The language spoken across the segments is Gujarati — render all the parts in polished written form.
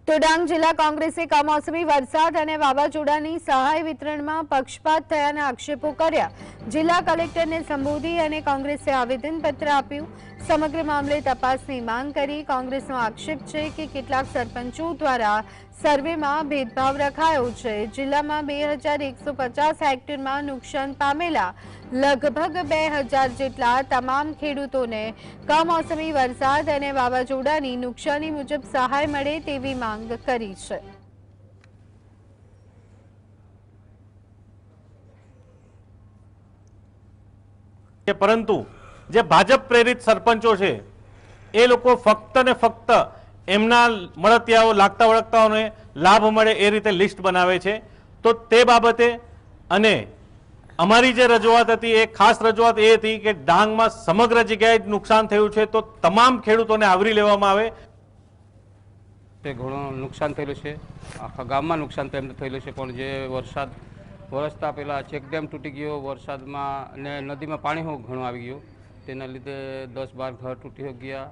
તો ડાંગ જિલ્લા કોંગ્રેસે કમોસમી વરસાદ અને વાવાઝોડાની સહાય વિતરણમાં પક્ષપાત થયાના આક્ષેપો કર્યા। જિલ્લા કલેક્ટરને સંબોધી અને કોંગ્રેસે આવેદનપત્ર આપ્યું। સમગ્ર મામલે તપાસની માંગ કરી। કોંગ્રેસનો આક્ષેપ છે કે કેટલાક સરપંચો દ્વારા સર્વેમાં ભેદભાવ રખાયો છે। જિલ્લામાં 2150 હેક્ટરમાં નુકસાન પામેલા લગભગ 2000 જેટલા તમામ ખેડૂતોને કમોસમી વરસાદ અને વાવાઝોડાની નુકસાની મુજબ સહાય મળે તેવી માંગ કરી છે। પરંતુ જે ભાજપ પ્રેરિત સરપંચો છે એ લોકો ફક્ત ને ફક્ત એમના મળતિયાઓ લાગતા વળગતાઓને લાભ મળે એ રીતે લિસ્ટ બનાવે છે। તો તે બાબતે અને અમારી જે રજૂઆત હતી એ ખાસ રજૂઆત એ હતી કે ડાંગમાં સમગ્ર જગ્યાએ નુકસાન થયું છે તો તમામ ખેડૂતોને આવરી લેવામાં આવે। ઘણું નુકસાન થયેલું છે, આખા ગામમાં નુકસાન તેમને થયેલું છે, પણ જે વરસાદ વરસતા પહેલાં ચેકડેમ તૂટી ગયો, વરસાદમાં ને નદીમાં પાણી ઘણું આવી ગયું, તેના લીધે 10-12 ઘર તૂટી ગયા,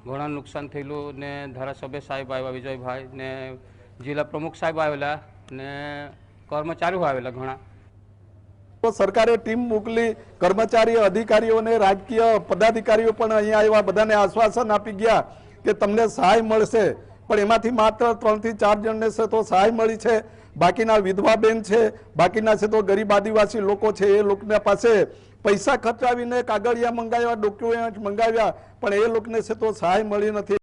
ઘણા નુકસાન થયેલું। ને ધારાસભ્ય સાહેબ આવ્યા, વિજયભાઈ ને જિલ્લા પ્રમુખ સાહેબ આવેલા ને કર્મચારીઓ આવેલા ઘણા। તો સરકારે ટીમ મોકલી, કર્મચારી અધિકારીઓને રાજકીય પદાધિકારીઓ પણ અહીંયા આવ્યા, બધાને આશ્વાસન આપી ગયા કે તમને સહાય મળશે, પણ એમાંથી માત્ર 3 થી 4 જણને છે તો સહાય મળી છે। બાકીના વિધવા બેન છે, બાકીના છે તો ગરીબ આદિવાસી લોકો છે, એ લોકોના પાસે પૈસા ખર્ચાવીને કાગળિયા મંગાવ્યા, ડોક્યુમેન્ટ મંગાવ્યા, પણ એ લોકોને છે તો સહાય મળી નથી।